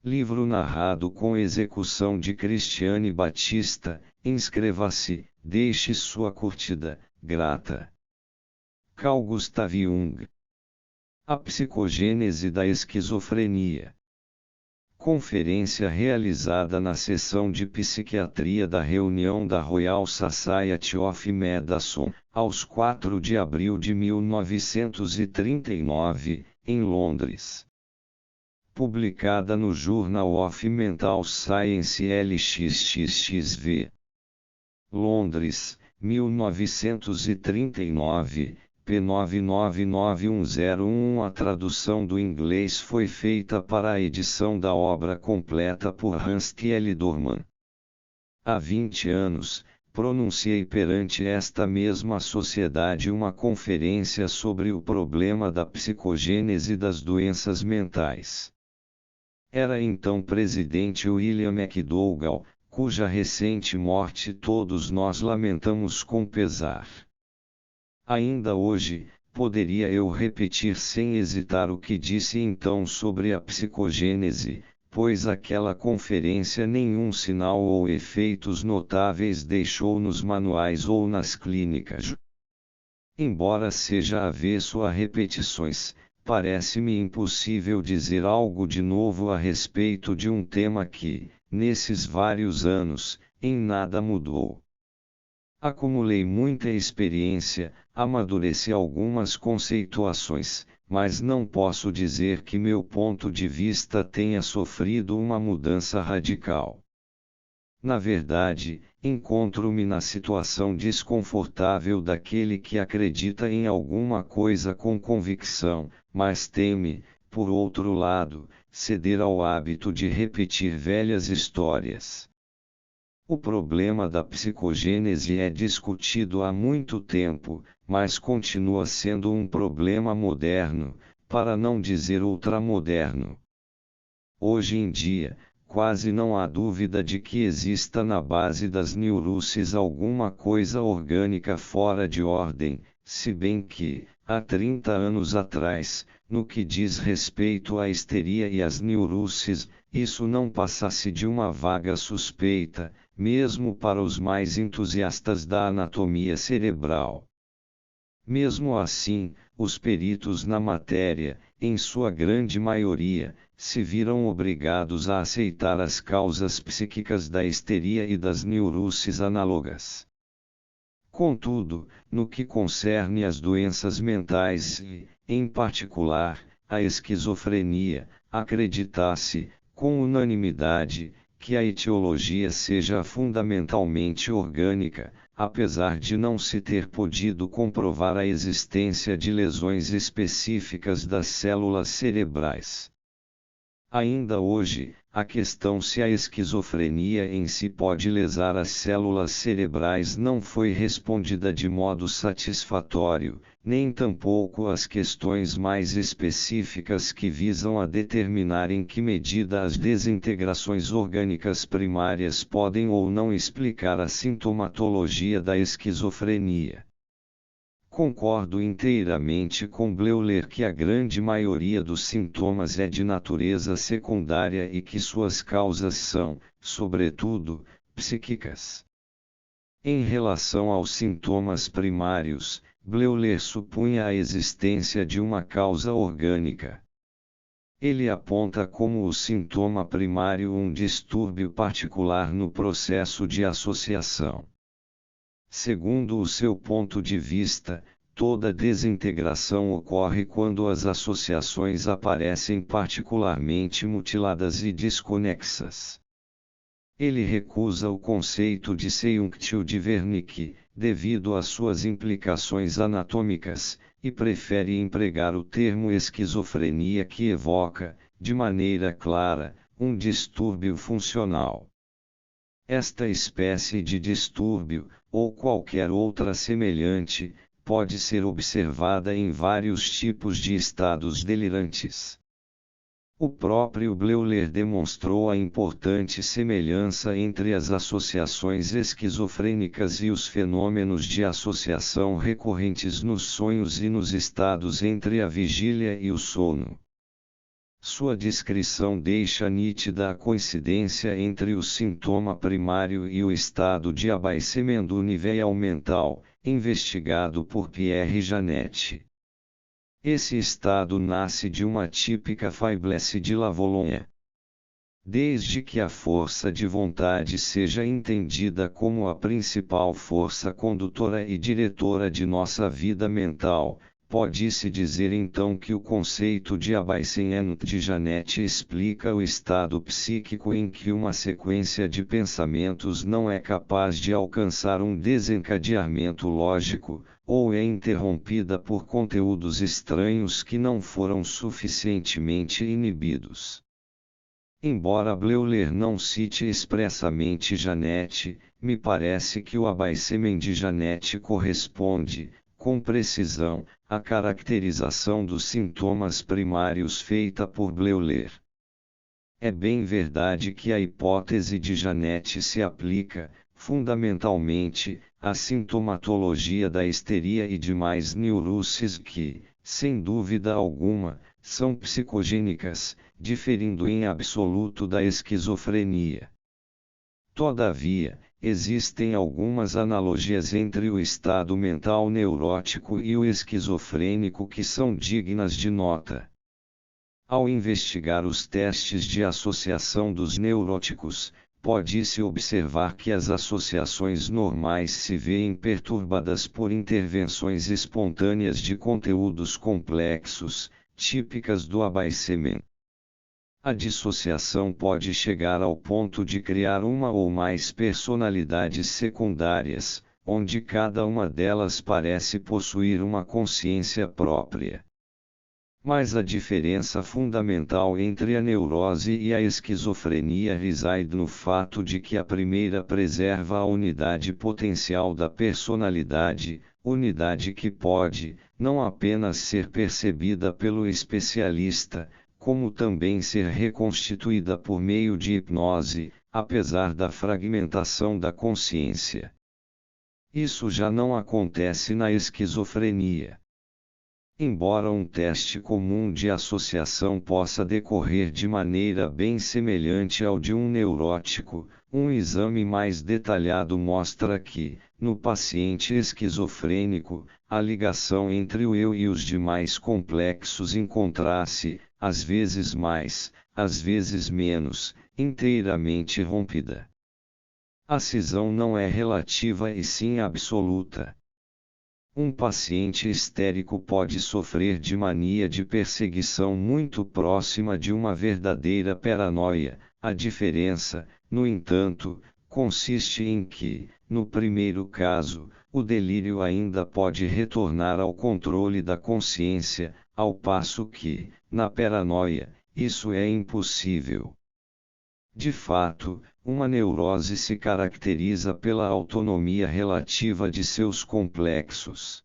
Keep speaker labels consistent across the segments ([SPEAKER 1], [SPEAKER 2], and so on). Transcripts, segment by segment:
[SPEAKER 1] Livro narrado com execução de Cristiane Batista. Inscreva-se, deixe sua curtida, grata. Carl Gustav Jung. A psicogênese da esquizofrenia. Conferência realizada na sessão de psiquiatria da reunião da Royal Society of Medicine, aos 4 de abril de 1939, em Londres. Publicada no Journal of Mental Science LXXXV. Londres, 1939, p. 999101. A tradução do inglês foi feita para a edição da obra completa por Hans Thiele Dorman. Há 20 anos, pronunciei perante esta mesma sociedade uma conferência sobre o problema da psicogênese das doenças mentais. Era então presidente William McDougall, cuja recente morte todos nós lamentamos com pesar. Ainda hoje, poderia eu repetir sem hesitar o que disse então sobre a psicogênese, pois aquela conferência nenhum sinal ou efeitos notáveis deixou nos manuais ou nas clínicas. Embora seja avesso a repetições, parece-me impossível dizer algo de novo a respeito de um tema que, nesses vários anos, em nada mudou. Acumulei muita experiência, amadureci algumas conceituações, mas não posso dizer que meu ponto de vista tenha sofrido uma mudança radical. Na verdade, encontro-me na situação desconfortável daquele que acredita em alguma coisa com convicção, mas teme, por outro lado, ceder ao hábito de repetir velhas histórias. O problema da psicogênese é discutido há muito tempo, mas continua sendo um problema moderno, para não dizer ultramoderno. Hoje em dia, quase não há dúvida de que exista na base das neuroses alguma coisa orgânica fora de ordem, se bem que, há 30 anos atrás, no que diz respeito à histeria e às neuroses, isso não passasse de uma vaga suspeita, mesmo para os mais entusiastas da anatomia cerebral. Mesmo assim, os peritos na matéria, em sua grande maioria, se viram obrigados a aceitar as causas psíquicas da histeria e das neuroses análogas. Contudo, no que concerne às doenças mentais e, em particular, a esquizofrenia, acredita-se, com unanimidade, que a etiologia seja fundamentalmente orgânica, apesar de não se ter podido comprovar a existência de lesões específicas das células cerebrais. Ainda hoje, a questão se a esquizofrenia em si pode lesar as células cerebrais não foi respondida de modo satisfatório, nem tampouco as questões mais específicas que visam a determinar em que medida as desintegrações orgânicas primárias podem ou não explicar a sintomatologia da esquizofrenia. Concordo inteiramente com Bleuler que a grande maioria dos sintomas é de natureza secundária e que suas causas são, sobretudo, psíquicas. Em relação aos sintomas primários, Bleuler supunha a existência de uma causa orgânica. Ele aponta como o sintoma primário um distúrbio particular no processo de associação. Segundo o seu ponto de vista, toda desintegração ocorre quando as associações aparecem particularmente mutiladas e desconexas. Ele recusa o conceito de seiunctio de Wernicke, devido às suas implicações anatômicas, e prefere empregar o termo esquizofrenia que evoca, de maneira clara, um distúrbio funcional. Esta espécie de distúrbio, ou qualquer outra semelhante, pode ser observada em vários tipos de estados delirantes. O próprio Bleuler demonstrou a importante semelhança entre as associações esquizofrênicas e os fenômenos de associação recorrentes nos sonhos e nos estados entre a vigília e o sono. Sua descrição deixa nítida a coincidência entre o sintoma primário e o estado de abaecimento nível mental, investigado por Pierre Janet. Esse estado nasce de uma típica faiblesse de Lavoisier. Desde que a força de vontade seja entendida como a principal força condutora e diretora de nossa vida mental, pode-se dizer então que o conceito de abaecimento de Janet explica o estado psíquico em que uma sequência de pensamentos não é capaz de alcançar um desencadeamento lógico, ou é interrompida por conteúdos estranhos que não foram suficientemente inibidos. Embora Bleuler não cite expressamente Janet, me parece que o abaecimento de Janet corresponde, com precisão, à caracterização dos sintomas primários feita por Bleuler. É bem verdade que a hipótese de Janet se aplica, fundamentalmente, à sintomatologia da histeria e demais neuroses que, sem dúvida alguma, são psicogênicas, diferindo em absoluto da esquizofrenia. Todavia, existem algumas analogias entre o estado mental neurótico e o esquizofrênico que são dignas de nota. Ao investigar os testes de associação dos neuróticos, pode-se observar que as associações normais se veem perturbadas por intervenções espontâneas de conteúdos complexos, típicas do abaecimento. A dissociação pode chegar ao ponto de criar uma ou mais personalidades secundárias, onde cada uma delas parece possuir uma consciência própria. Mas a diferença fundamental entre a neurose e a esquizofrenia reside no fato de que a primeira preserva a unidade potencial da personalidade, unidade que pode, não apenas ser percebida pelo especialista, como também ser reconstituída por meio de hipnose, apesar da fragmentação da consciência. Isso já não acontece na esquizofrenia. Embora um teste comum de associação possa decorrer de maneira bem semelhante ao de um neurótico, um exame mais detalhado mostra que, no paciente esquizofrênico, a ligação entre o eu e os demais complexos encontra-se, às vezes mais, às vezes menos, inteiramente rompida. A cisão não é relativa e sim absoluta. Um paciente histérico pode sofrer de mania de perseguição muito próxima de uma verdadeira paranoia. A diferença, no entanto, consiste em que, no primeiro caso, o delírio ainda pode retornar ao controle da consciência, ao passo que, na paranoia, isso é impossível. De fato, uma neurose se caracteriza pela autonomia relativa de seus complexos.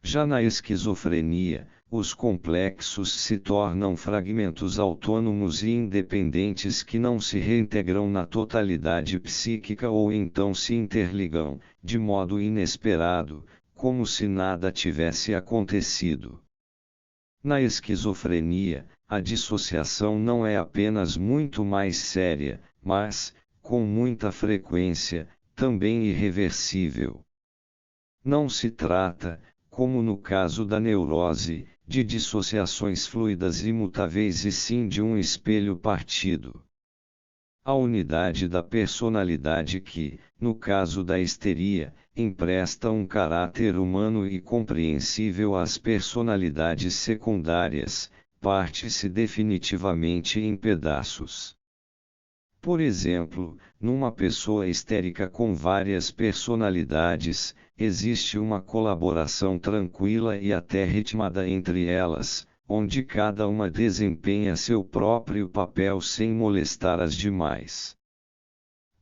[SPEAKER 1] Já na esquizofrenia, os complexos se tornam fragmentos autônomos e independentes que não se reintegram na totalidade psíquica ou então se interligam, de modo inesperado, como se nada tivesse acontecido. Na esquizofrenia, a dissociação não é apenas muito mais séria, mas, com muita frequência, também irreversível. Não se trata, como no caso da neurose, de dissociações fluidas imutáveis e sim de um espelho partido. A unidade da personalidade que, no caso da histeria, empresta um caráter humano e compreensível às personalidades secundárias, parte-se definitivamente em pedaços. Por exemplo, numa pessoa histérica com várias personalidades, existe uma colaboração tranquila e até ritmada entre elas, onde cada uma desempenha seu próprio papel sem molestar as demais.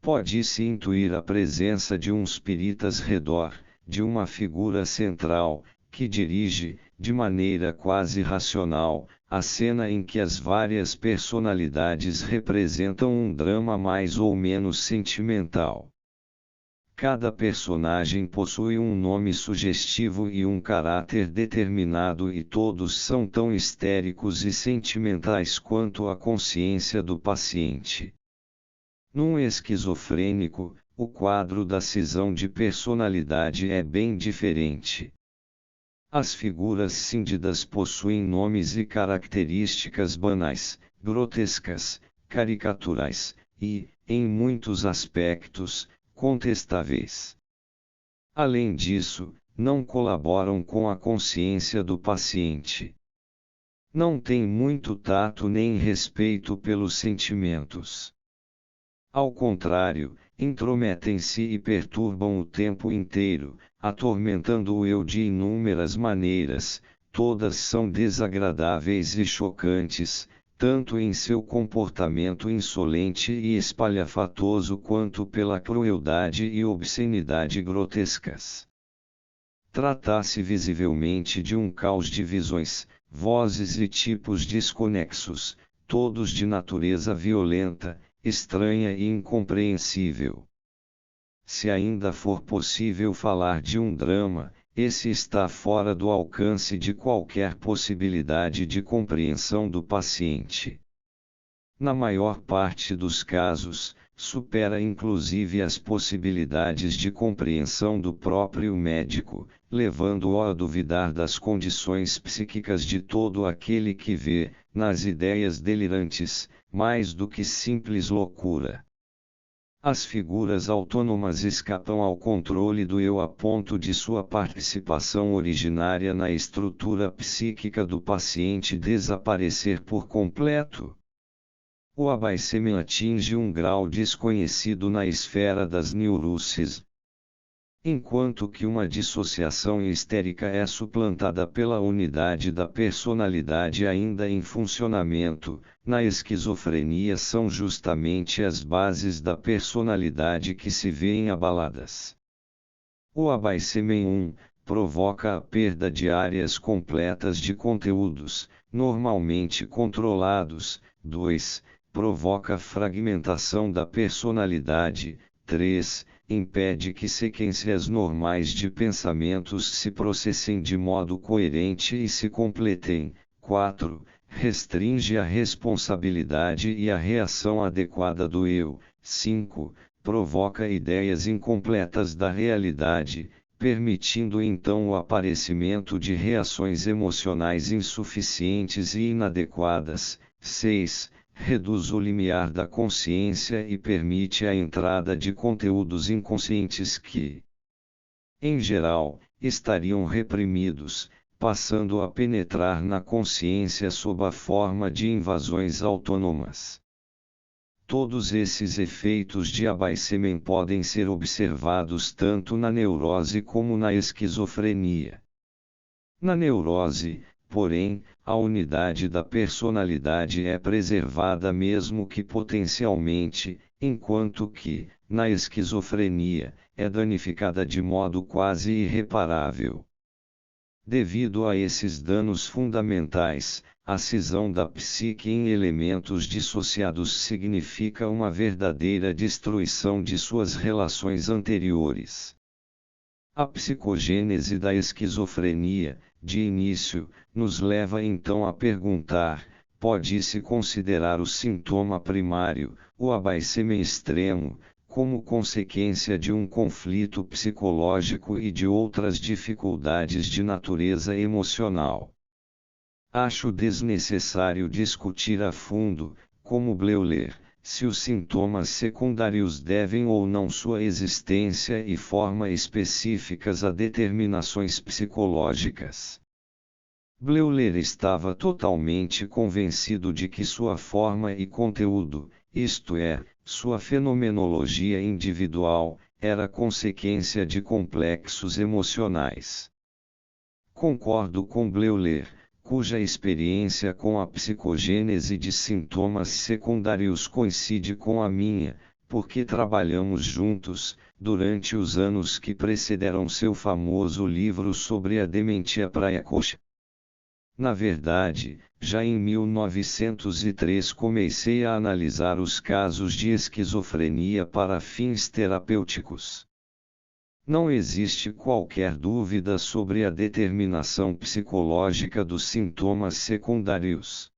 [SPEAKER 1] Pode-se intuir a presença de um spiritas redor, de uma figura central, que dirige, de maneira quase racional, a cena em que as várias personalidades representam um drama mais ou menos sentimental. Cada personagem possui um nome sugestivo e um caráter determinado e todos são tão histéricos e sentimentais quanto a consciência do paciente. Num esquizofrênico, o quadro da cisão de personalidade é bem diferente. As figuras cíndidas possuem nomes e características banais, grotescas, caricaturais, e, em muitos aspectos, contestáveis. Além disso, não colaboram com a consciência do paciente. Não têm muito tato nem respeito pelos sentimentos. Ao contrário, intrometem-se e perturbam o tempo inteiro, atormentando o eu de inúmeras maneiras, todas são desagradáveis e chocantes, tanto em seu comportamento insolente e espalhafatoso quanto pela crueldade e obscenidade grotescas. Trata-se visivelmente de um caos de visões, vozes e tipos desconexos, todos de natureza violenta, estranha e incompreensível. Se ainda for possível falar de um drama, esse está fora do alcance de qualquer possibilidade de compreensão do paciente. Na maior parte dos casos, supera inclusive as possibilidades de compreensão do próprio médico, levando-o a duvidar das condições psíquicas de todo aquele que vê, nas ideias delirantes, mais do que simples loucura. As figuras autônomas escapam ao controle do eu a ponto de sua participação originária na estrutura psíquica do paciente desaparecer por completo. O abaissement atinge um grau desconhecido na esfera das neuroses. Enquanto que uma dissociação histérica é suplantada pela unidade da personalidade ainda em funcionamento, na esquizofrenia são justamente as bases da personalidade que se vêem abaladas. O abaissement 1 provoca a perda de áreas completas de conteúdos, normalmente controlados. 2. Provoca fragmentação da personalidade. 3. Impede que sequências normais de pensamentos se processem de modo coerente e se completem. 4. Restringe a responsabilidade e a reação adequada do eu. 5. Provoca ideias incompletas da realidade, permitindo então o aparecimento de reações emocionais insuficientes e inadequadas. 6. Reduz o limiar da consciência e permite a entrada de conteúdos inconscientes que, em geral, estariam reprimidos, passando a penetrar na consciência sob a forma de invasões autônomas. Todos esses efeitos de abaissement podem ser observados tanto na neurose como na esquizofrenia. Na neurose, porém, a unidade da personalidade é preservada mesmo que potencialmente, enquanto que, na esquizofrenia, é danificada de modo quase irreparável. Devido a esses danos fundamentais, a cisão da psique em elementos dissociados significa uma verdadeira destruição de suas relações anteriores. A psicogênese da esquizofrenia, de início, nos leva então a perguntar: pode-se considerar o sintoma primário, o abaissement extremo, como consequência de um conflito psicológico e de outras dificuldades de natureza emocional? Acho desnecessário discutir a fundo, como Bleuler, se os sintomas secundários devem ou não sua existência e forma específicas a determinações psicológicas. Bleuler estava totalmente convencido de que sua forma e conteúdo, isto é, sua fenomenologia individual, era consequência de complexos emocionais. Concordo com Bleuler, cuja experiência com a psicogênese de sintomas secundários coincide com a minha, porque trabalhamos juntos, durante os anos que precederam seu famoso livro sobre a dementia praecoce. Na verdade, já em 1903 comecei a analisar os casos de esquizofrenia para fins terapêuticos. Não existe qualquer dúvida sobre a determinação psicológica dos sintomas secundários.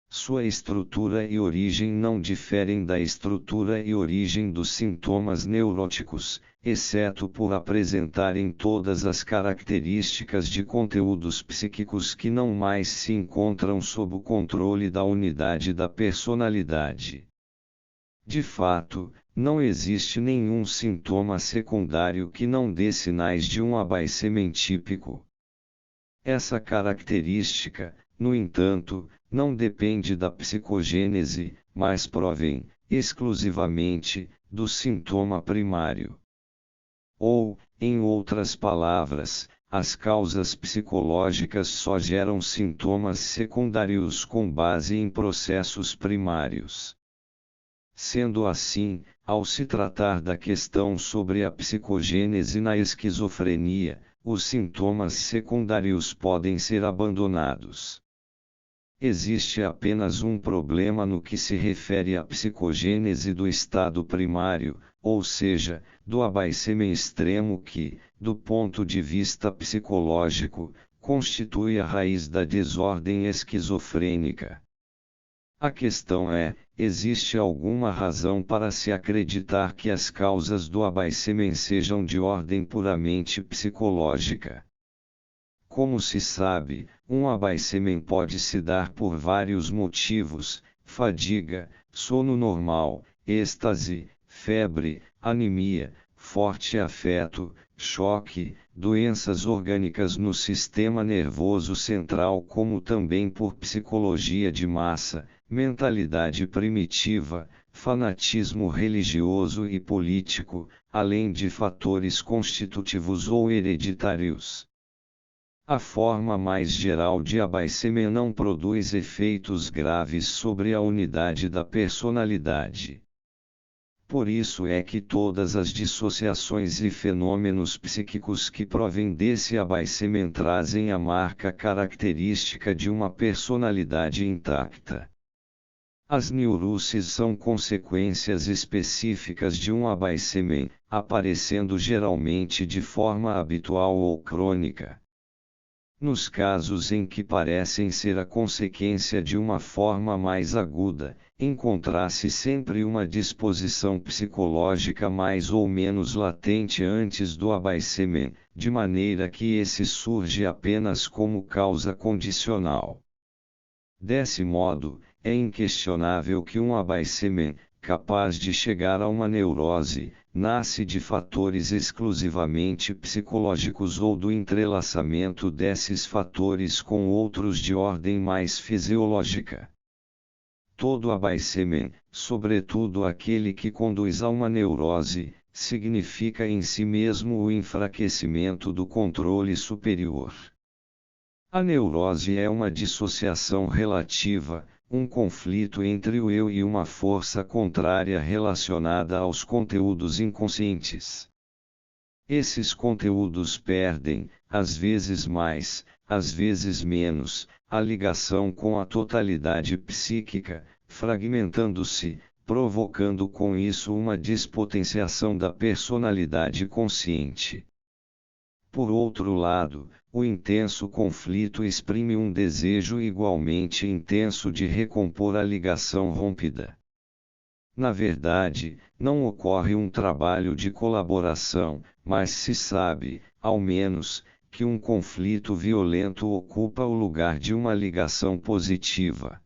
[SPEAKER 1] Sua estrutura e origem não diferem da estrutura e origem dos sintomas neuróticos, exceto por apresentarem todas as características de conteúdos psíquicos que não mais se encontram sob o controle da unidade da personalidade. De fato, não existe nenhum sintoma secundário que não dê sinais de um abaissemen típico. Essa característica, no entanto, não depende da psicogênese, mas provém, exclusivamente, do sintoma primário. Ou, em outras palavras, as causas psicológicas só geram sintomas secundários com base em processos primários. Sendo assim, ao se tratar da questão sobre a psicogênese na esquizofrenia, os sintomas secundários podem ser abandonados. Existe apenas um problema no que se refere à psicogênese do estado primário, ou seja, do abaissemen extremo que, do ponto de vista psicológico, constitui a raiz da desordem esquizofrênica. A questão é, existe alguma razão para se acreditar que as causas do abaissemen sejam de ordem puramente psicológica? Como se sabe, um abaissemen pode se dar por vários motivos: fadiga, sono normal, êxtase, febre, anemia, forte afeto, choque, doenças orgânicas no sistema nervoso central, como também por psicologia de massa, mentalidade primitiva, fanatismo religioso e político, além de fatores constitutivos ou hereditários. A forma mais geral de abaissemen não produz efeitos graves sobre a unidade da personalidade. Por isso é que todas as dissociações e fenômenos psíquicos que provêm desse abaissemen trazem a marca característica de uma personalidade intacta. As neuroses são consequências específicas de um abaissemen, aparecendo geralmente de forma habitual ou crônica. Nos casos em que parecem ser a consequência de uma forma mais aguda, encontra-se sempre uma disposição psicológica mais ou menos latente antes do abaissemen, de maneira que esse surge apenas como causa condicional. Desse modo, é inquestionável que um abaissemen, capaz de chegar a uma neurose, nasce de fatores exclusivamente psicológicos ou do entrelaçamento desses fatores com outros de ordem mais fisiológica. Todo abaissemen, sobretudo aquele que conduz a uma neurose, significa em si mesmo o enfraquecimento do controle superior. A neurose é uma dissociação relativa, um conflito entre o eu e uma força contrária relacionada aos conteúdos inconscientes. Esses conteúdos perdem, às vezes mais, às vezes menos, a ligação com a totalidade psíquica, fragmentando-se, provocando com isso uma despotenciação da personalidade consciente. Por outro lado, o intenso conflito exprime um desejo igualmente intenso de recompor a ligação rompida. Na verdade, não ocorre um trabalho de colaboração, mas se sabe, ao menos, que um conflito violento ocupa o lugar de uma ligação positiva.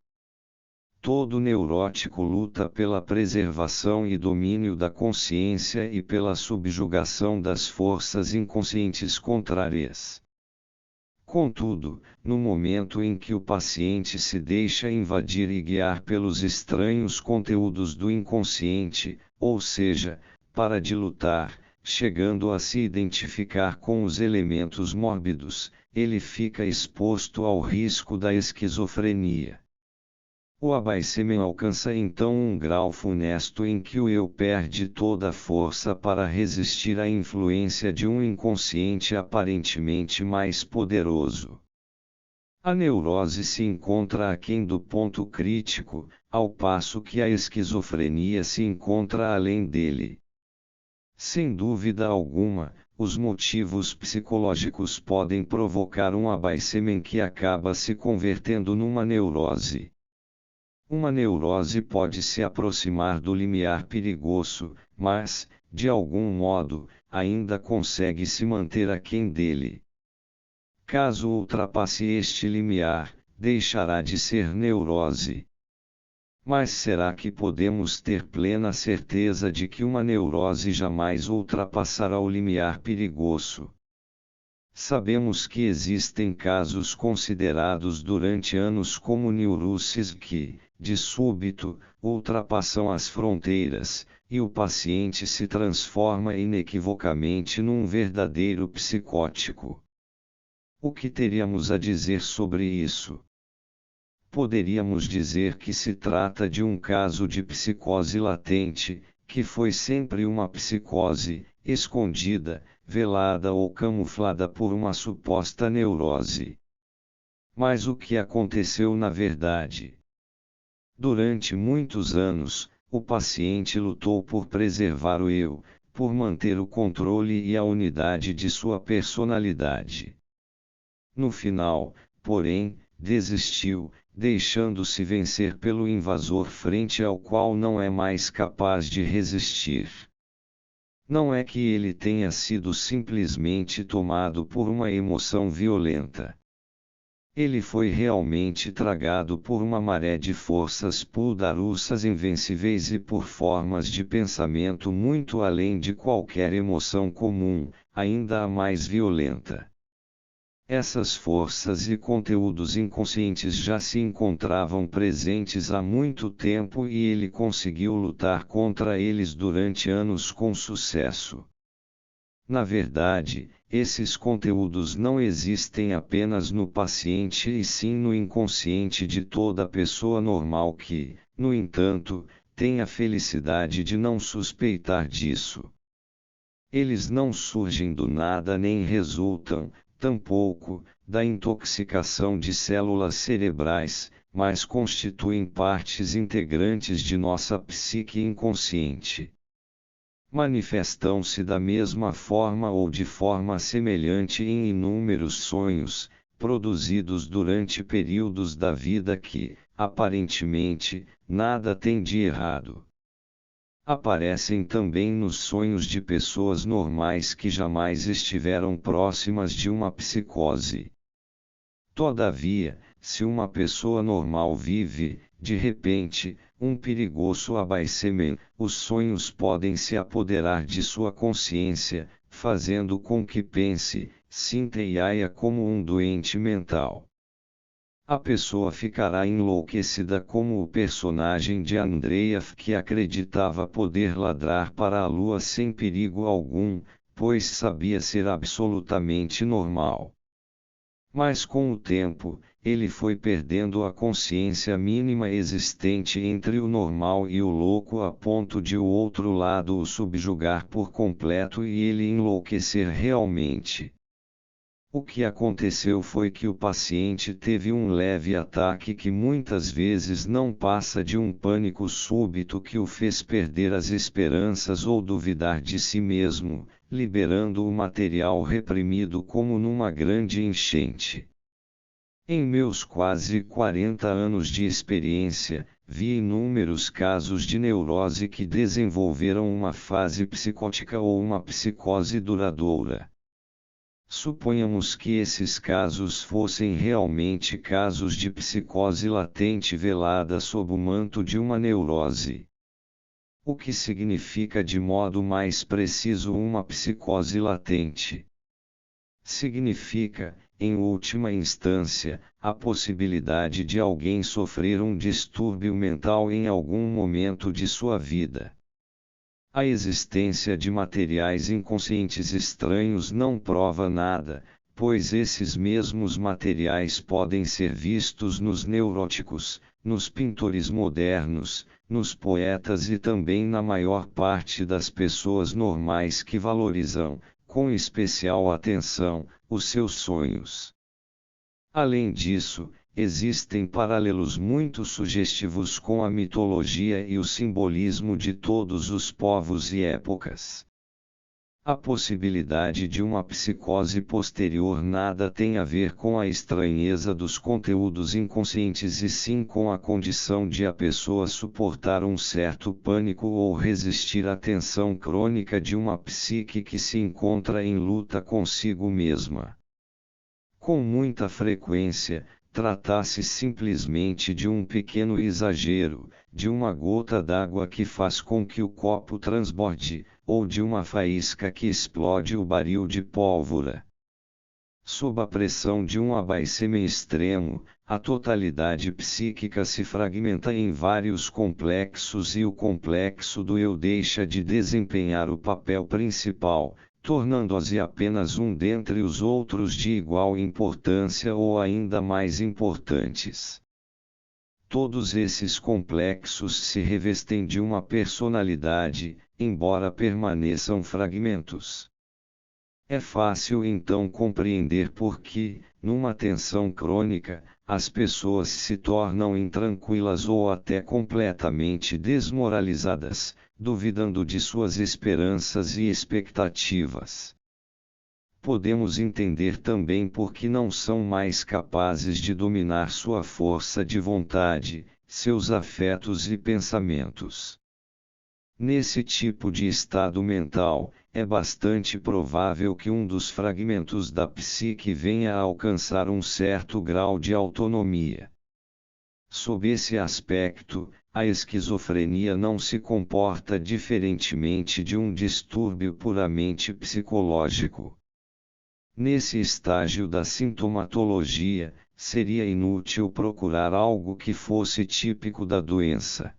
[SPEAKER 1] Todo neurótico luta pela preservação e domínio da consciência e pela subjugação das forças inconscientes contrárias. Contudo, no momento em que o paciente se deixa invadir e guiar pelos estranhos conteúdos do inconsciente, ou seja, para de lutar, chegando a se identificar com os elementos mórbidos, ele fica exposto ao risco da esquizofrenia. O abaissemen alcança então um grau funesto em que o eu perde toda a força para resistir à influência de um inconsciente aparentemente mais poderoso. A neurose se encontra aquém do ponto crítico, ao passo que a esquizofrenia se encontra além dele. Sem dúvida alguma, os motivos psicológicos podem provocar um abaissement que acaba se convertendo numa neurose. Uma neurose pode se aproximar do limiar perigoso, mas, de algum modo, ainda consegue se manter aquém dele. Caso ultrapasse este limiar, deixará de ser neurose. Mas será que podemos ter plena certeza de que uma neurose jamais ultrapassará o limiar perigoso? Sabemos que existem casos considerados durante anos como neuroses que, de súbito, ultrapassam as fronteiras, e o paciente se transforma inequivocamente num verdadeiro psicótico. O que teríamos a dizer sobre isso? Poderíamos dizer que se trata de um caso de psicose latente, que foi sempre uma psicose, escondida, velada ou camuflada por uma suposta neurose. Mas o que aconteceu na verdade? Durante muitos anos, o paciente lutou por preservar o eu, por manter o controle e a unidade de sua personalidade. No final, porém, desistiu, deixando-se vencer pelo invasor frente ao qual não é mais capaz de resistir. Não é que ele tenha sido simplesmente tomado por uma emoção violenta. Ele foi realmente tragado por uma maré de forças poderosas invencíveis e por formas de pensamento muito além de qualquer emoção comum, ainda a mais violenta. Essas forças e conteúdos inconscientes já se encontravam presentes há muito tempo e ele conseguiu lutar contra eles durante anos com sucesso. Na verdade, esses conteúdos não existem apenas no paciente e sim no inconsciente de toda pessoa normal que, no entanto, tem a felicidade de não suspeitar disso. Eles não surgem do nada nem resultam, tampouco, da intoxicação de células cerebrais, mas constituem partes integrantes de nossa psique inconsciente. Manifestam-se da mesma forma ou de forma semelhante em inúmeros sonhos, produzidos durante períodos da vida que, aparentemente, nada tem de errado. Aparecem também nos sonhos de pessoas normais que jamais estiveram próximas de uma psicose. Todavia, se uma pessoa normal vive, de repente, um perigoso abaissement, os sonhos podem se apoderar de sua consciência, fazendo com que pense, sinta e haja como um doente mental. A pessoa ficará enlouquecida como o personagem de Andreev que acreditava poder ladrar para a lua sem perigo algum, pois sabia ser absolutamente normal. Mas com o tempo, ele foi perdendo a consciência mínima existente entre o normal e o louco a ponto de o outro lado o subjugar por completo e ele enlouquecer realmente. O que aconteceu foi que o paciente teve um leve ataque que muitas vezes não passa de um pânico súbito que o fez perder as esperanças ou duvidar de si mesmo, liberando o material reprimido como numa grande enchente. Em meus quase 40 anos de experiência, vi inúmeros casos de neurose que desenvolveram uma fase psicótica ou uma psicose duradoura. Suponhamos que esses casos fossem realmente casos de psicose latente velada sob o manto de uma neurose. O que significa de modo mais preciso uma psicose latente? Significa, em última instância, a possibilidade de alguém sofrer um distúrbio mental em algum momento de sua vida. A existência de materiais inconscientes estranhos não prova nada, pois esses mesmos materiais podem ser vistos nos neuróticos, nos pintores modernos, nos poetas e também na maior parte das pessoas normais que valorizam, com especial atenção, os seus sonhos. Além disso, existem paralelos muito sugestivos com a mitologia e o simbolismo de todos os povos e épocas. A possibilidade de uma psicose posterior nada tem a ver com a estranheza dos conteúdos inconscientes e sim com a condição de a pessoa suportar um certo pânico ou resistir à tensão crônica de uma psique que se encontra em luta consigo mesma. Com muita frequência, trata-se simplesmente de um pequeno exagero, de uma gota d'água que faz com que o copo transborde, ou de uma faísca que explode o barril de pólvora. Sob a pressão de um abaecimento extremo, a totalidade psíquica se fragmenta em vários complexos e o complexo do eu deixa de desempenhar o papel principal, tornando-se apenas um dentre os outros de igual importância ou ainda mais importantes. Todos esses complexos se revestem de uma personalidade, embora permaneçam fragmentos. É fácil então compreender por que, numa tensão crônica, as pessoas se tornam intranquilas ou até completamente desmoralizadas, duvidando de suas esperanças e expectativas. Podemos entender também por que não são mais capazes de dominar sua força de vontade, seus afetos e pensamentos. Nesse tipo de estado mental, é bastante provável que um dos fragmentos da psique venha a alcançar um certo grau de autonomia. Sob esse aspecto, a esquizofrenia não se comporta diferentemente de um distúrbio puramente psicológico. Nesse estágio da sintomatologia, seria inútil procurar algo que fosse típico da doença.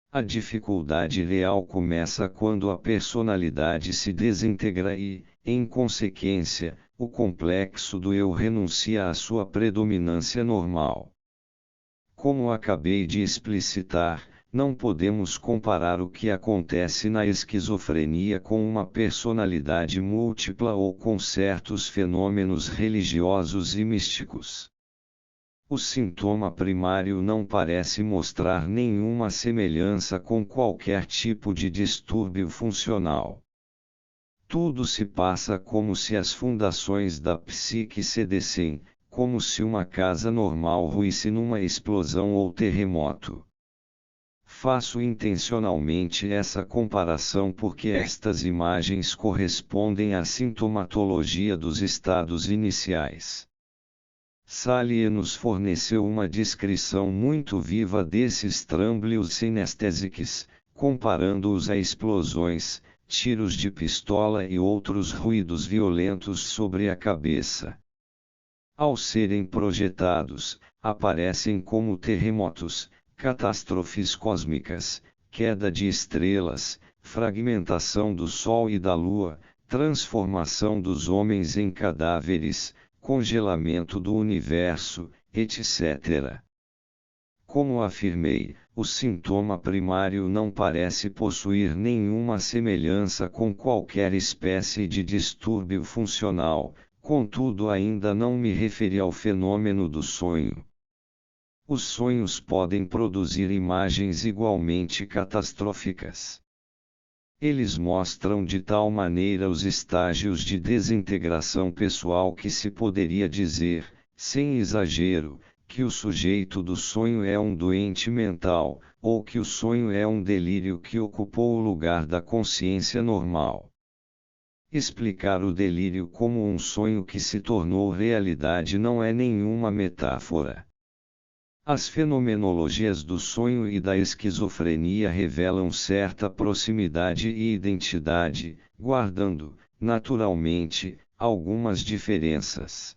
[SPEAKER 1] A dificuldade real começa quando a personalidade se desintegra e, em consequência, o complexo do eu renuncia à sua predominância normal. Como acabei de explicitar, não podemos comparar o que acontece na esquizofrenia com uma personalidade múltipla ou com certos fenômenos religiosos e místicos. O sintoma primário não parece mostrar nenhuma semelhança com qualquer tipo de distúrbio funcional. Tudo se passa como se as fundações da psique cedessem, como se uma casa normal ruísse numa explosão ou terremoto. Faço intencionalmente essa comparação porque estas imagens correspondem à sintomatologia dos estados iniciais. Sallie nos forneceu uma descrição muito viva desses trâmbios sinestésicos, comparando-os a explosões, tiros de pistola e outros ruídos violentos sobre a cabeça. Ao serem projetados, aparecem como terremotos, catástrofes cósmicas, queda de estrelas, fragmentação do Sol e da Lua, transformação dos homens em cadáveres, congelamento do universo, etc. Como afirmei, o sintoma primário não parece possuir nenhuma semelhança com qualquer espécie de distúrbio funcional, contudo ainda não me referi ao fenômeno do sonho. Os sonhos podem produzir imagens igualmente catastróficas. Eles mostram de tal maneira os estágios de desintegração pessoal que se poderia dizer, sem exagero, que o sujeito do sonho é um doente mental, ou que o sonho é um delírio que ocupou o lugar da consciência normal. Explicar o delírio como um sonho que se tornou realidade não é nenhuma metáfora. As fenomenologias do sonho e da esquizofrenia revelam certa proximidade e identidade, guardando, naturalmente, algumas diferenças.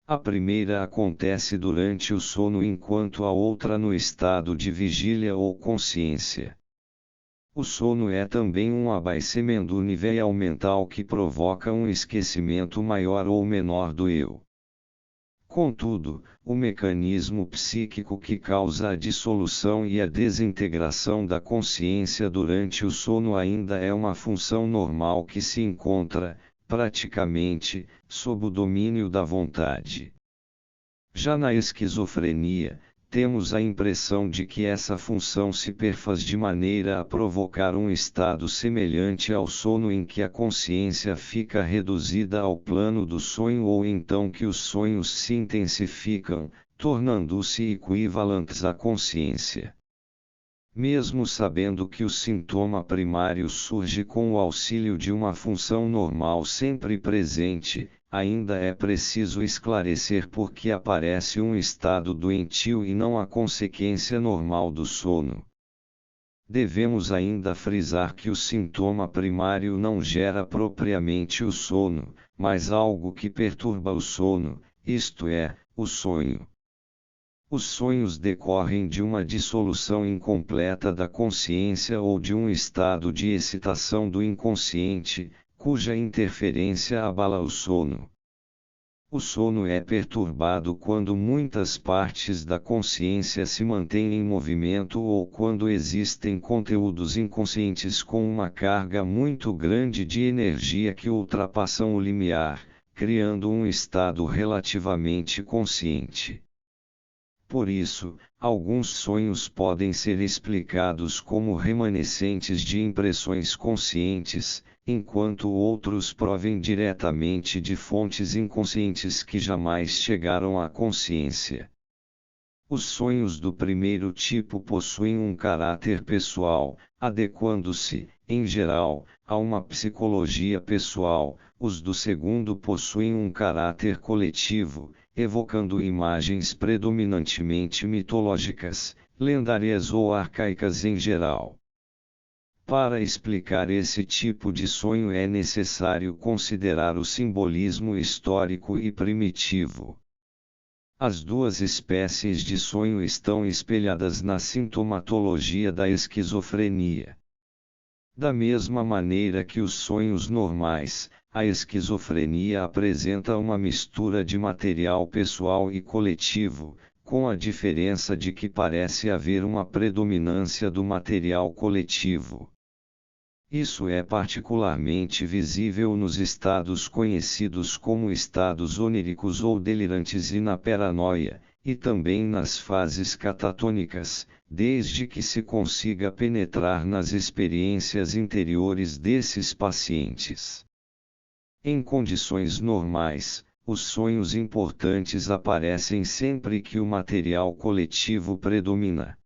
[SPEAKER 1] A primeira acontece durante o sono enquanto a outra no estado de vigília ou consciência. O sono é também um abaecimento do nível mental que provoca um esquecimento maior ou menor do eu. Contudo, o mecanismo psíquico que causa a dissolução e a desintegração da consciência durante o sono ainda é uma função normal que se encontra, praticamente, sob o domínio da vontade. Já na esquizofrenia, temos a impressão de que essa função se perfaz de maneira a provocar um estado semelhante ao sono em que a consciência fica reduzida ao plano do sonho ou então que os sonhos se intensificam, tornando-se equivalentes à consciência. Mesmo sabendo que o sintoma primário surge com o auxílio de uma função normal sempre presente, ainda é preciso esclarecer por que aparece um estado doentio e não a consequência normal do sono. Devemos ainda frisar que o sintoma primário não gera propriamente o sono, mas algo que perturba o sono, isto é, o sonho. Os sonhos decorrem de uma dissolução incompleta da consciência ou de um estado de excitação do inconsciente, cuja interferência abala o sono. O sono é perturbado quando muitas partes da consciência se mantêm em movimento ou quando existem conteúdos inconscientes com uma carga muito grande de energia que ultrapassam o limiar, criando um estado relativamente consciente. Por isso, alguns sonhos podem ser explicados como remanescentes de impressões conscientes, enquanto outros provêm diretamente de fontes inconscientes que jamais chegaram à consciência. Os sonhos do primeiro tipo possuem um caráter pessoal, adequando-se, em geral, a uma psicologia pessoal. Os do segundo possuem um caráter coletivo, evocando imagens predominantemente mitológicas, lendárias ou arcaicas em geral. Para explicar esse tipo de sonho é necessário considerar o simbolismo histórico e primitivo. As duas espécies de sonho estão espelhadas na sintomatologia da esquizofrenia. Da mesma maneira que os sonhos normais, a esquizofrenia apresenta uma mistura de material pessoal e coletivo, com a diferença de que parece haver uma predominância do material coletivo. Isso é particularmente visível nos estados conhecidos como estados oníricos ou delirantes e na paranoia, e também nas fases catatônicas, desde que se consiga penetrar nas experiências interiores desses pacientes. Em condições normais, os sonhos importantes aparecem sempre que o material coletivo predomina.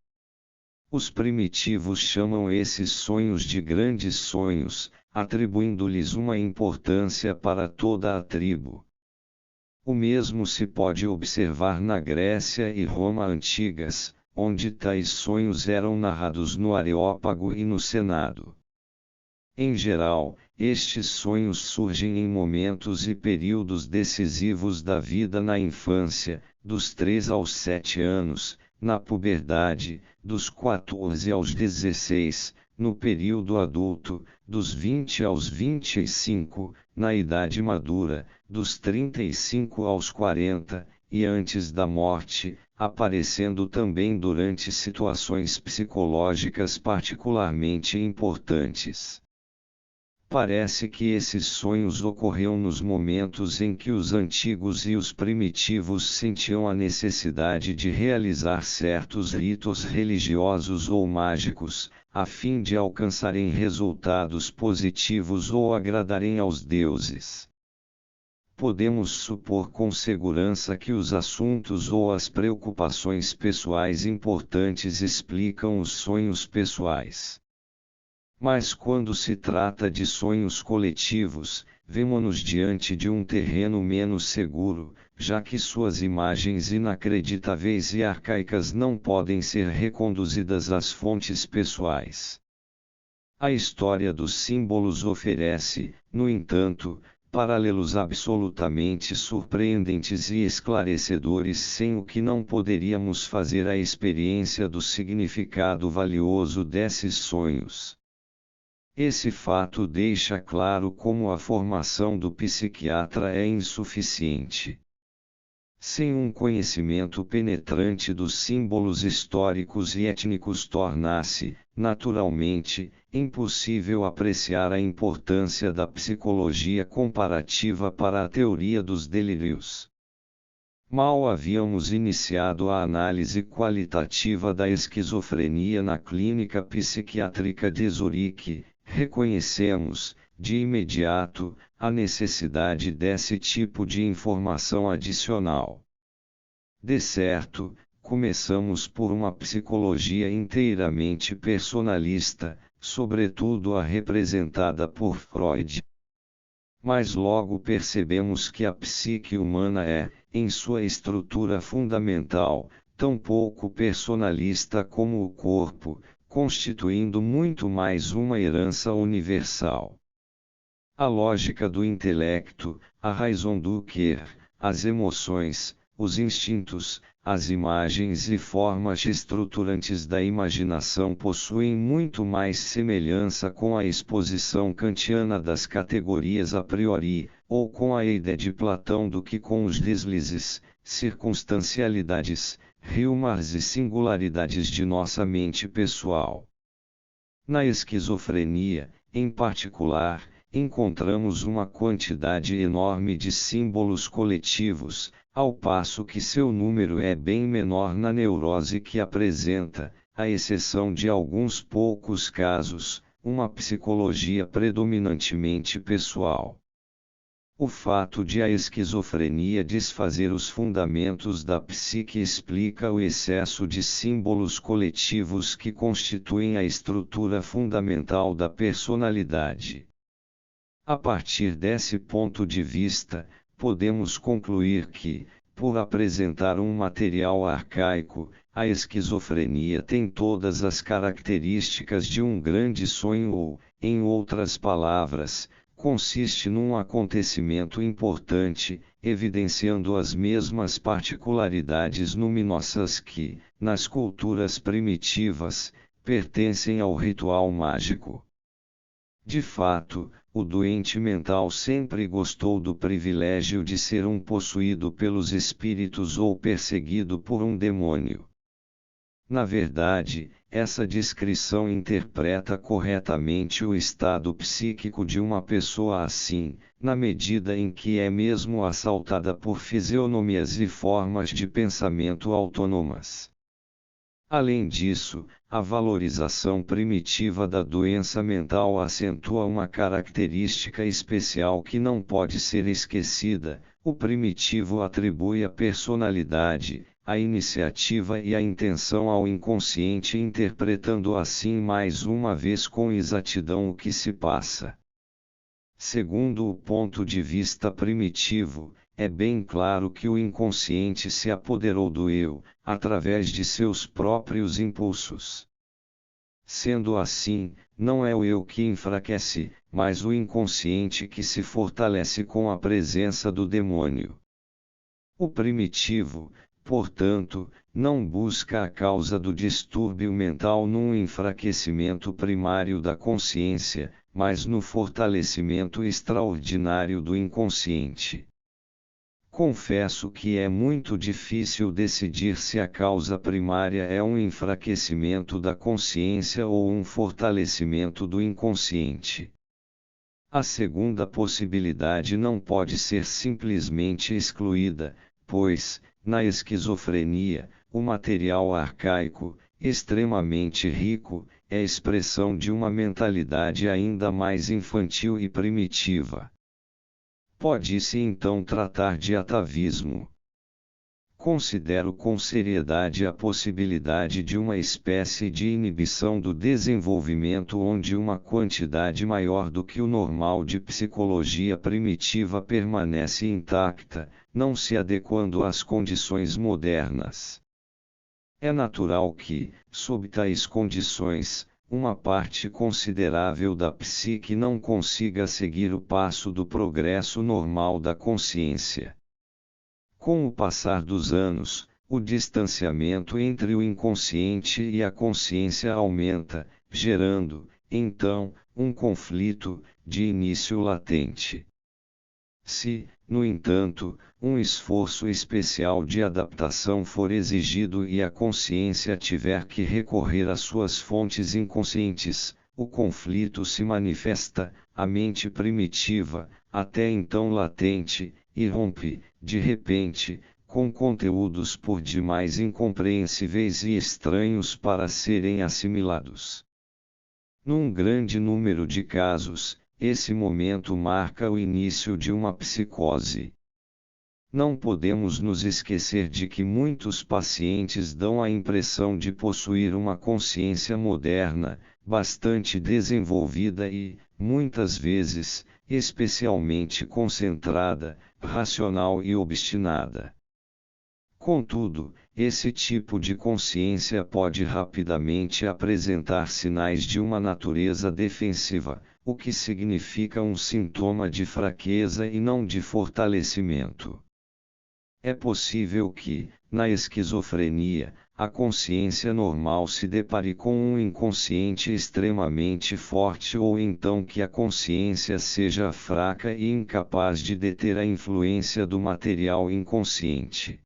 [SPEAKER 1] Os primitivos chamam esses sonhos de grandes sonhos, atribuindo-lhes uma importância para toda a tribo. O mesmo se pode observar na Grécia e Roma antigas, onde tais sonhos eram narrados no Areópago e no Senado. Em geral, estes sonhos surgem em momentos e períodos decisivos da vida na infância, dos 3 aos 7 anos, na puberdade, dos 14 aos 16, no período adulto, dos 20 aos 25, na idade madura, dos 35 aos 40, e antes da morte, aparecendo também durante situações psicológicas particularmente importantes. Parece que esses sonhos ocorreram nos momentos em que os antigos e os primitivos sentiam a necessidade de realizar certos ritos religiosos ou mágicos, a fim de alcançarem resultados positivos ou agradarem aos deuses. Podemos supor com segurança que os assuntos ou as preocupações pessoais importantes explicam os sonhos pessoais. Mas quando se trata de sonhos coletivos, vemo-nos diante de um terreno menos seguro, já que suas imagens inacreditáveis e arcaicas não podem ser reconduzidas às fontes pessoais. A história dos símbolos oferece, no entanto, paralelos absolutamente surpreendentes e esclarecedores sem o que não poderíamos fazer a experiência do significado valioso desses sonhos. Esse fato deixa claro como a formação do psiquiatra é insuficiente. Sem um conhecimento penetrante dos símbolos históricos e étnicos torna-se, naturalmente, impossível apreciar a importância da psicologia comparativa para a teoria dos delírios. Mal havíamos iniciado a análise qualitativa da esquizofrenia na clínica psiquiátrica de Zurique, reconhecemos, de imediato, a necessidade desse tipo de informação adicional. De certo, começamos por uma psicologia inteiramente personalista, sobretudo a representada por Freud. Mas logo percebemos que a psique humana é, em sua estrutura fundamental, tão pouco personalista como o corpo, constituindo muito mais uma herança universal. A lógica do intelecto, a razão do querer, as emoções, os instintos, as imagens e formas estruturantes da imaginação possuem muito mais semelhança com a exposição kantiana das categorias a priori, ou com a ideia de Platão do que com os deslizes, circunstancialidades, riumares e singularidades de nossa mente pessoal. Na esquizofrenia, em particular, encontramos uma quantidade enorme de símbolos coletivos, ao passo que seu número é bem menor na neurose que apresenta, à exceção de alguns poucos casos, uma psicologia predominantemente pessoal. O fato de a esquizofrenia desfazer os fundamentos da psique explica o excesso de símbolos coletivos que constituem a estrutura fundamental da personalidade. A partir desse ponto de vista, podemos concluir que, por apresentar um material arcaico, a esquizofrenia tem todas as características de um grande sonho ou, em outras palavras, consiste num acontecimento importante, evidenciando as mesmas particularidades luminosas que, nas culturas primitivas, pertencem ao ritual mágico. De fato, o doente mental sempre gostou do privilégio de ser um possuído pelos espíritos ou perseguido por um demônio. Na verdade, essa descrição interpreta corretamente o estado psíquico de uma pessoa assim, na medida em que é mesmo assaltada por fisionomias e formas de pensamento autônomas. Além disso, a valorização primitiva da doença mental acentua uma característica especial que não pode ser esquecida: o primitivo atribui a personalidade, a iniciativa e a intenção ao inconsciente, interpretando assim mais uma vez com exatidão o que se passa. Segundo o ponto de vista primitivo, é bem claro que o inconsciente se apoderou do eu, através de seus próprios impulsos. Sendo assim, não é o eu que enfraquece, mas o inconsciente que se fortalece com a presença do demônio. O primitivo, portanto, não busca a causa do distúrbio mental num enfraquecimento primário da consciência, mas no fortalecimento extraordinário do inconsciente. Confesso que é muito difícil decidir se a causa primária é um enfraquecimento da consciência ou um fortalecimento do inconsciente. A segunda possibilidade não pode ser simplesmente excluída, pois, na esquizofrenia, o material arcaico, extremamente rico, é expressão de uma mentalidade ainda mais infantil e primitiva. Pode-se então tratar de atavismo. Considero com seriedade a possibilidade de uma espécie de inibição do desenvolvimento onde uma quantidade maior do que o normal de psicologia primitiva permanece intacta, não se adequando às condições modernas. É natural que, sob tais condições, uma parte considerável da psique não consiga seguir o passo do progresso normal da consciência. Com o passar dos anos, o distanciamento entre o inconsciente e a consciência aumenta, gerando, então, um conflito, de início latente. Se, no entanto, um esforço especial de adaptação for exigido e a consciência tiver que recorrer às suas fontes inconscientes, o conflito se manifesta, a mente primitiva, até então latente, irrompe, de repente, com conteúdos por demais incompreensíveis e estranhos para serem assimilados. Num grande número de casos, esse momento marca o início de uma psicose. Não podemos nos esquecer de que muitos pacientes dão a impressão de possuir uma consciência moderna, bastante desenvolvida e, muitas vezes, especialmente concentrada, racional e obstinada. Contudo, esse tipo de consciência pode rapidamente apresentar sinais de uma natureza defensiva, o que significa um sintoma de fraqueza e não de fortalecimento. É possível que, na esquizofrenia, a consciência normal se depare com um inconsciente extremamente forte ou então que a consciência seja fraca e incapaz de deter a influência do material inconsciente.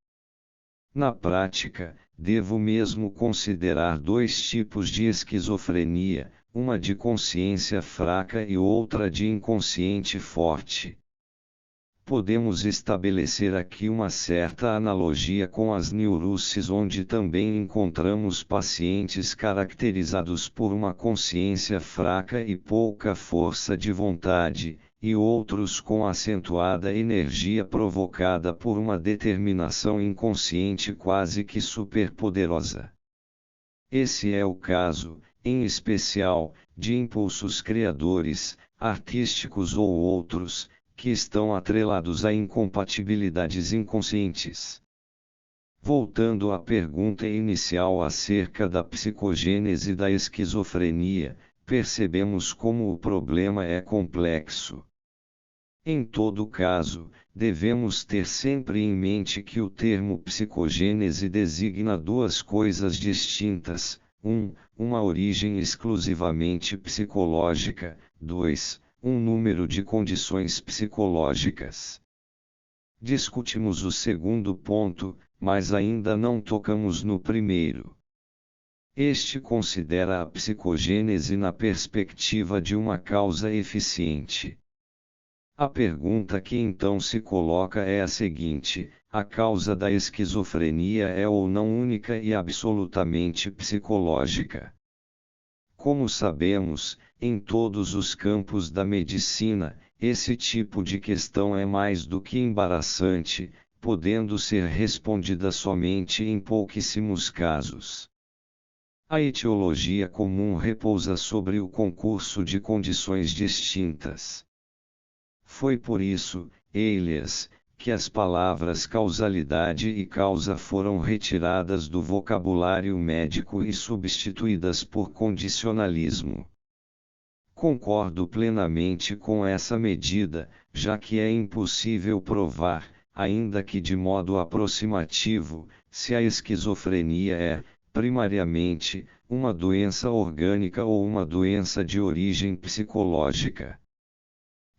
[SPEAKER 1] Na prática, devo mesmo considerar dois tipos de esquizofrenia, uma de consciência fraca e outra de inconsciente forte. Podemos estabelecer aqui uma certa analogia com as neuroses, onde também encontramos pacientes caracterizados por uma consciência fraca e pouca força de vontade, e outros com acentuada energia provocada por uma determinação inconsciente quase que superpoderosa. Esse é o caso, em especial, de impulsos criadores, artísticos ou outros, que estão atrelados a incompatibilidades inconscientes. Voltando à pergunta inicial acerca da psicogênese da esquizofrenia, percebemos como o problema é complexo. Em todo caso, devemos ter sempre em mente que o termo psicogênese designa duas coisas distintas: 1. Uma origem exclusivamente psicológica, 2. Um número de condições psicológicas. Discutimos o segundo ponto, mas ainda não tocamos no primeiro. Este considera a psicogênese na perspectiva de uma causa eficiente. A pergunta que então se coloca é a seguinte: a causa da esquizofrenia é ou não única e absolutamente psicológica? Como sabemos, em todos os campos da medicina, esse tipo de questão é mais do que embaraçante, podendo ser respondida somente em pouquíssimos casos. A etiologia comum repousa sobre o concurso de condições distintas. Foi por isso, Elias, que as palavras causalidade e causa foram retiradas do vocabulário médico e substituídas por condicionalismo. Concordo plenamente com essa medida, já que é impossível provar, ainda que de modo aproximativo, se a esquizofrenia é, primariamente, uma doença orgânica ou uma doença de origem psicológica.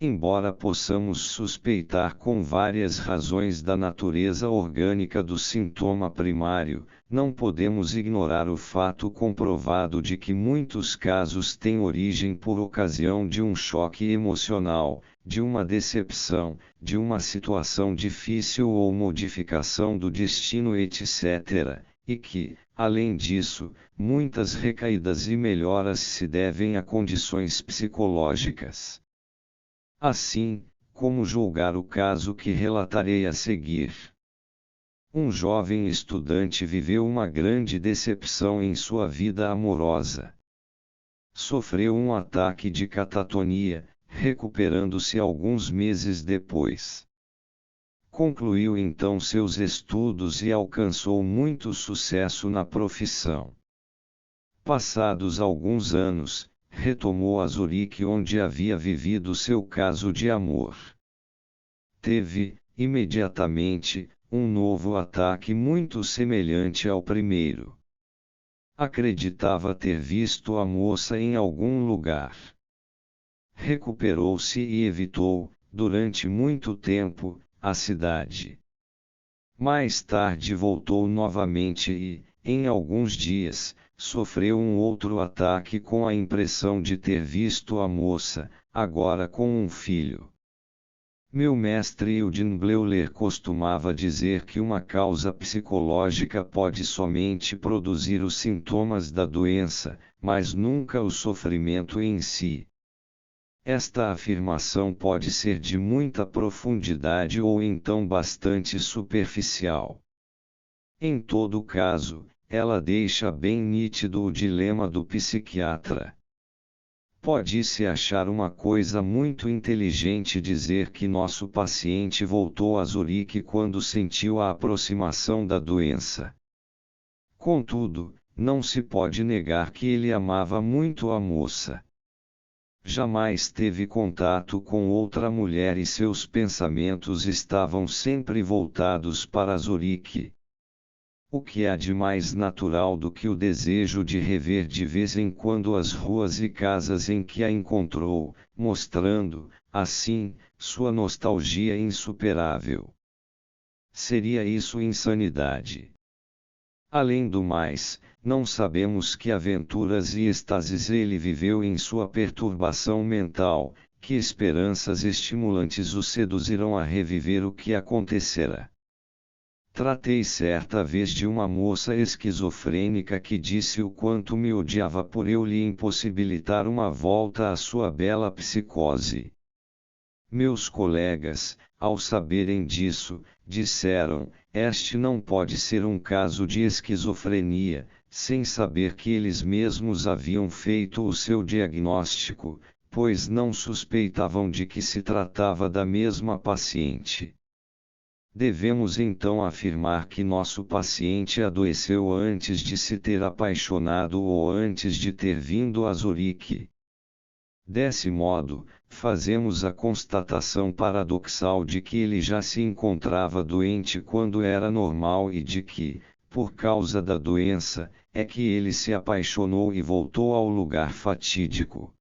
[SPEAKER 1] Embora possamos suspeitar com várias razões da natureza orgânica do sintoma primário, não podemos ignorar o fato comprovado de que muitos casos têm origem por ocasião de um choque emocional, de uma decepção, de uma situação difícil ou modificação do destino, etc., e que, além disso, muitas recaídas e melhoras se devem a condições psicológicas. Assim, como julgar o caso que relatarei a seguir? Um jovem estudante viveu uma grande decepção em sua vida amorosa. Sofreu um ataque de catatonia, recuperando-se alguns meses depois. Concluiu então seus estudos e alcançou muito sucesso na profissão. Passados alguns anos, retomou a Zurique, onde havia vivido seu caso de amor. Teve, imediatamente, um novo ataque muito semelhante ao primeiro. Acreditava ter visto a moça em algum lugar. Recuperou-se e evitou, durante muito tempo, a cidade. Mais tarde voltou novamente e, em alguns dias, sofreu um outro ataque com a impressão de ter visto a moça, agora com um filho. Meu mestre Eugene Bleuler costumava dizer que uma causa psicológica pode somente produzir os sintomas da doença, mas nunca o sofrimento em si. Esta afirmação pode ser de muita profundidade ou então bastante superficial. Em todo caso, ela deixa bem nítido o dilema do psiquiatra. Pode-se achar uma coisa muito inteligente dizer que nosso paciente voltou a Zurique quando sentiu a aproximação da doença. Contudo, não se pode negar que ele amava muito a moça. Jamais teve contato com outra mulher e seus pensamentos estavam sempre voltados para Zurique. O que há de mais natural do que o desejo de rever de vez em quando as ruas e casas em que a encontrou, mostrando, assim, sua nostalgia insuperável? Seria isso insanidade? Além do mais, não sabemos que aventuras e êxtases ele viveu em sua perturbação mental, que esperanças estimulantes o seduzirão a reviver o que acontecera. Tratei certa vez de uma moça esquizofrênica que disse o quanto me odiava por eu lhe impossibilitar uma volta à sua bela psicose. Meus colegas, ao saberem disso, disseram: este não pode ser um caso de esquizofrenia, sem saber que eles mesmos haviam feito o seu diagnóstico, pois não suspeitavam de que se tratava da mesma paciente. Devemos então afirmar que nosso paciente adoeceu antes de se ter apaixonado ou antes de ter vindo a Zurique. Desse modo, fazemos a constatação paradoxal de que ele já se encontrava doente quando era normal e de que, por causa da doença, é que ele se apaixonou e voltou ao lugar fatídico.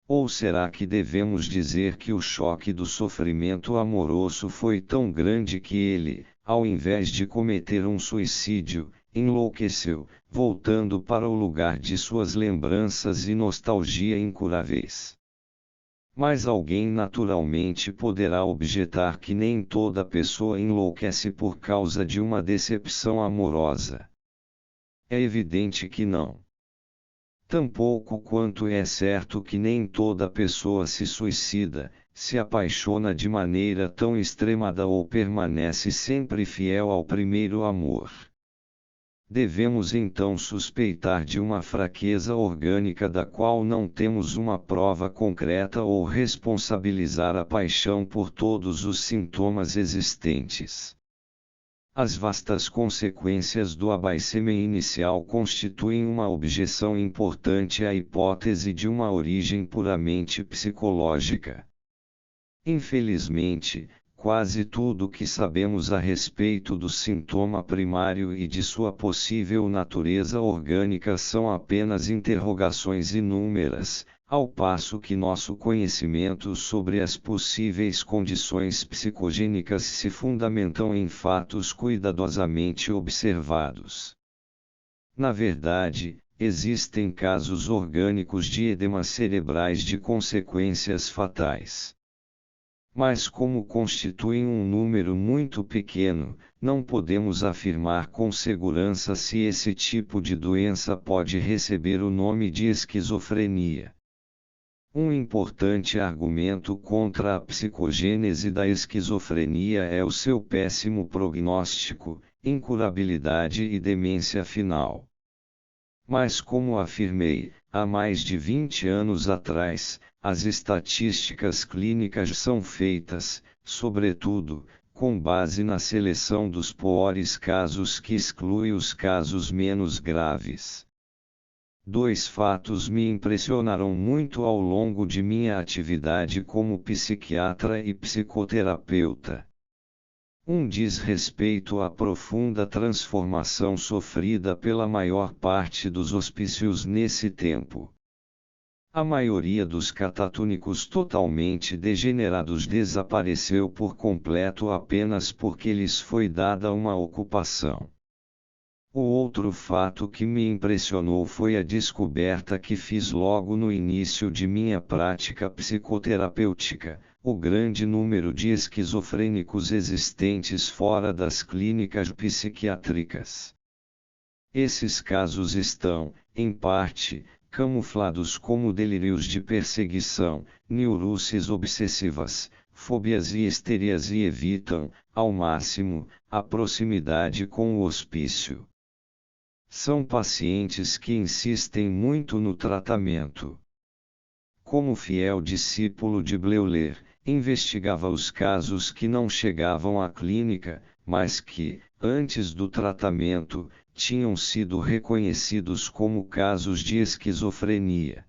[SPEAKER 1] Ou será que devemos dizer que o choque do sofrimento amoroso foi tão grande que ele, ao invés de cometer um suicídio, enlouqueceu, voltando para o lugar de suas lembranças e nostalgia incuráveis? Mas alguém naturalmente poderá objetar que nem toda pessoa enlouquece por causa de uma decepção amorosa. É evidente que não. Tampouco quanto é certo que nem toda pessoa se suicida, se apaixona de maneira tão extremada ou permanece sempre fiel ao primeiro amor. Devemos então suspeitar de uma fraqueza orgânica da qual não temos uma prova concreta ou responsabilizar a paixão por todos os sintomas existentes. As vastas consequências do abaissement inicial constituem uma objeção importante à hipótese de uma origem puramente psicológica. Infelizmente, quase tudo o que sabemos a respeito do sintoma primário e de sua possível natureza orgânica são apenas interrogações inúmeras, ao passo que nosso conhecimento sobre as possíveis condições psicogênicas se fundamentam em fatos cuidadosamente observados. Na verdade, existem casos orgânicos de edemas cerebrais de consequências fatais. Mas como constituem um número muito pequeno, não podemos afirmar com segurança se esse tipo de doença pode receber o nome de esquizofrenia. Um importante argumento contra a psicogênese da esquizofrenia é o seu péssimo prognóstico, incurabilidade e demência final. Mas como afirmei, há mais de 20 anos atrás, as estatísticas clínicas são feitas, sobretudo, com base na seleção dos piores casos que exclui os casos menos graves. Dois fatos me impressionaram muito ao longo de minha atividade como psiquiatra e psicoterapeuta. Um diz respeito à profunda transformação sofrida pela maior parte dos hospícios nesse tempo. A maioria dos catatônicos totalmente degenerados desapareceu por completo apenas porque lhes foi dada uma ocupação. O outro fato que me impressionou foi a descoberta que fiz logo no início de minha prática psicoterapêutica: o grande número de esquizofrênicos existentes fora das clínicas psiquiátricas. Esses casos estão, em parte, camuflados como delírios de perseguição, neuroses obsessivas, fóbias e histerias e evitam, ao máximo, a proximidade com o hospício. São pacientes que insistem muito no tratamento. Como fiel discípulo de Bleuler, investigava os casos que não chegavam à clínica, mas que, antes do tratamento, tinham sido reconhecidos como casos de esquizofrenia.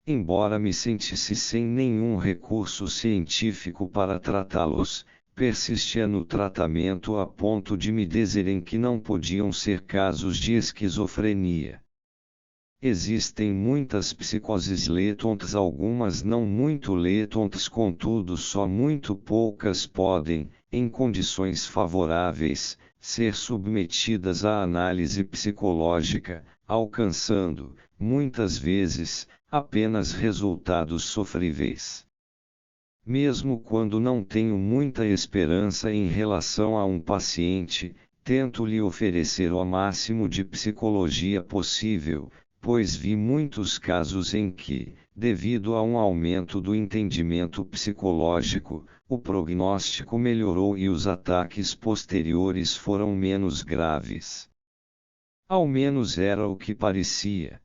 [SPEAKER 1] Embora me sentisse sem nenhum recurso científico para tratá-los, persistia no tratamento a ponto de me dizerem que não podiam ser casos de esquizofrenia. Existem muitas psicoses letontas, algumas não muito letontas, contudo só muito poucas podem, em condições favoráveis, ser submetidas à análise psicológica, alcançando, muitas vezes, apenas resultados sofríveis. Mesmo quando não tenho muita esperança em relação a um paciente, tento lhe oferecer o máximo de psicologia possível, pois vi muitos casos em que, devido a um aumento do entendimento psicológico, o prognóstico melhorou e os ataques posteriores foram menos graves. Ao menos era o que parecia.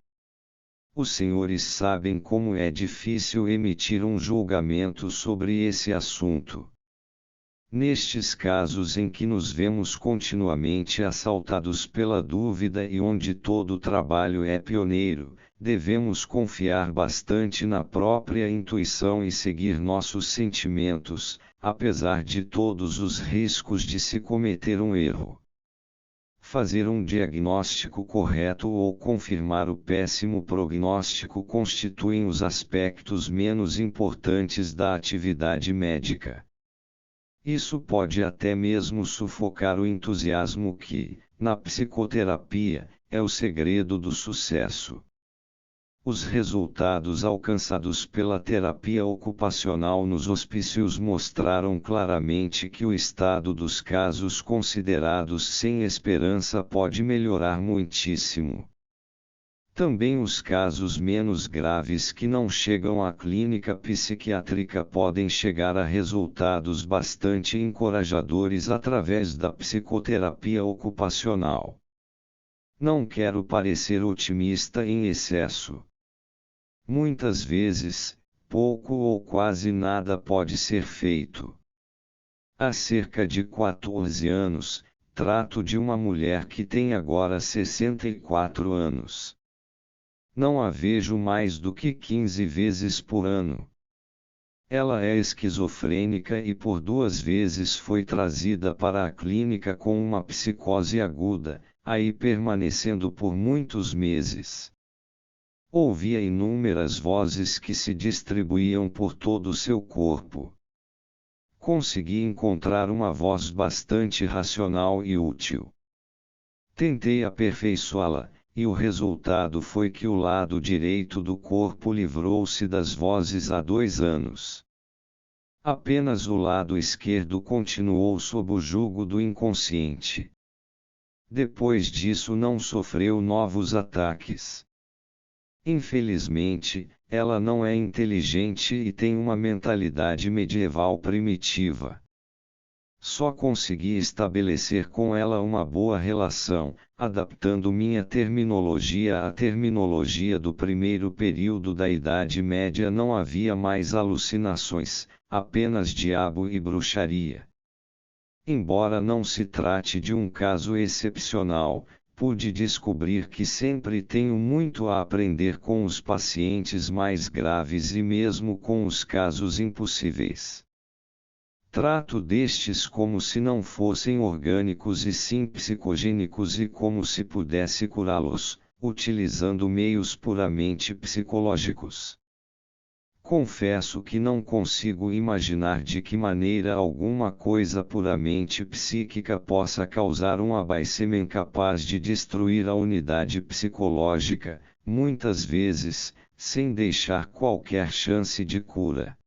[SPEAKER 1] Os senhores sabem como é difícil emitir um julgamento sobre esse assunto. Nestes casos em que nos vemos continuamente assaltados pela dúvida e onde todo o trabalho é pioneiro, devemos confiar bastante na própria intuição e seguir nossos sentimentos, apesar de todos os riscos de se cometer um erro. Fazer um diagnóstico correto ou confirmar o péssimo prognóstico constituem os aspectos menos importantes da atividade médica. Isso pode até mesmo sufocar o entusiasmo que, na psicoterapia, é o segredo do sucesso. Os resultados alcançados pela terapia ocupacional nos hospícios mostraram claramente que o estado dos casos considerados sem esperança pode melhorar muitíssimo. Também os casos menos graves que não chegam à clínica psiquiátrica podem chegar a resultados bastante encorajadores através da psicoterapia ocupacional. Não quero parecer otimista em excesso. Muitas vezes, pouco ou quase nada pode ser feito. Há cerca de 14 anos, trato de uma mulher que tem agora 64 anos. Não a vejo mais do que 15 vezes por ano. Ela é esquizofrênica e por 2 vezes foi trazida para a clínica com uma psicose aguda, aí permanecendo por muitos meses. Ouvia inúmeras vozes que se distribuíam por todo o seu corpo. Consegui encontrar uma voz bastante racional e útil. Tentei aperfeiçoá-la, e o resultado foi que o lado direito do corpo livrou-se das vozes há 2 anos. Apenas o lado esquerdo continuou sob o jugo do inconsciente. Depois disso não sofreu novos ataques. Infelizmente, ela não é inteligente e tem uma mentalidade medieval primitiva. Só consegui estabelecer com ela uma boa relação, adaptando minha terminologia à terminologia do primeiro período da Idade Média. Não havia mais alucinações, apenas diabo e bruxaria. Embora não se trate de um caso excepcional, pude descobrir que sempre tenho muito a aprender com os pacientes mais graves e mesmo com os casos impossíveis. Trato destes como se não fossem orgânicos e sim psicogênicos e como se pudesse curá-los, utilizando meios puramente psicológicos. Confesso que não consigo imaginar de que maneira alguma coisa puramente psíquica possa causar um abaecimento capaz de destruir a unidade psicológica, muitas vezes, sem deixar qualquer chance de cura.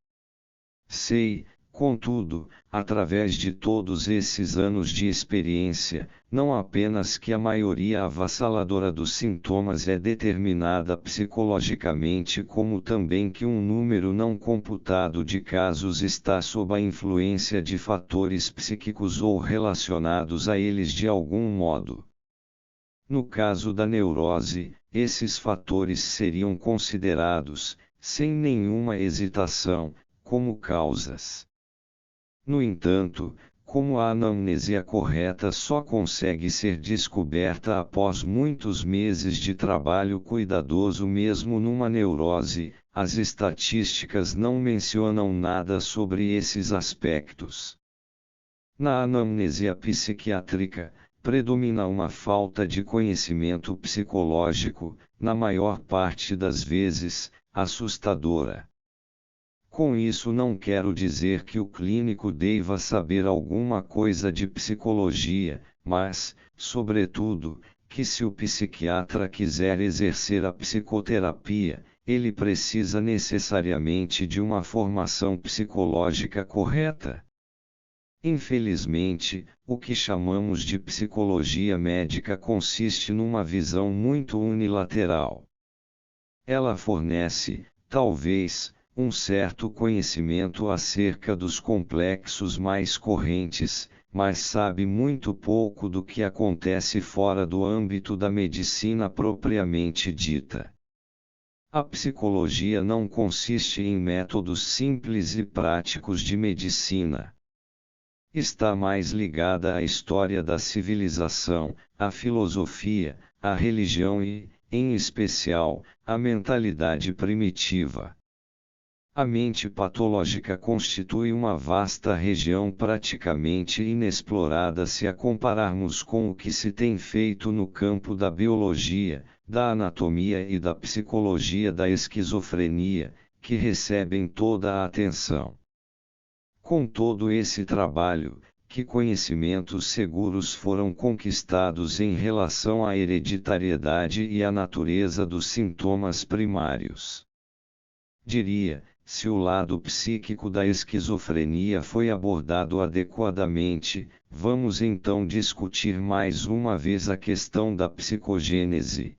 [SPEAKER 1] Sei, contudo, através de todos esses anos de experiência, não apenas que a maioria avassaladora dos sintomas é determinada psicologicamente, como também que um número não computado de casos está sob a influência de fatores psíquicos ou relacionados a eles de algum modo. No caso da neurose, esses fatores seriam considerados, sem nenhuma hesitação, como causas. No entanto, como a anamnesia correta só consegue ser descoberta após muitos meses de trabalho cuidadoso mesmo numa neurose, as estatísticas não mencionam nada sobre esses aspectos. Na anamnesia psiquiátrica, predomina uma falta de conhecimento psicológico, na maior parte das vezes, assustadora. Com isso não quero dizer que o clínico deva saber alguma coisa de psicologia, mas, sobretudo, que se o psiquiatra quiser exercer a psicoterapia, ele precisa necessariamente de uma formação psicológica correta. Infelizmente, o que chamamos de psicologia médica consiste numa visão muito unilateral. Ela fornece, talvez, um certo conhecimento acerca dos complexos mais correntes, mas sabe muito pouco do que acontece fora do âmbito da medicina propriamente dita. A psicologia não consiste em métodos simples e práticos de medicina. Está mais ligada à história da civilização, à filosofia, à religião e, em especial, à mentalidade primitiva. A mente patológica constitui uma vasta região praticamente inexplorada se a compararmos com o que se tem feito no campo da biologia, da anatomia e da psicologia da esquizofrenia, que recebem toda a atenção. Com todo esse trabalho, que conhecimentos seguros foram conquistados em relação à hereditariedade e à natureza dos sintomas primários? Diria, se o lado psíquico da esquizofrenia foi abordado adequadamente, vamos então discutir mais uma vez a questão da psicogênese,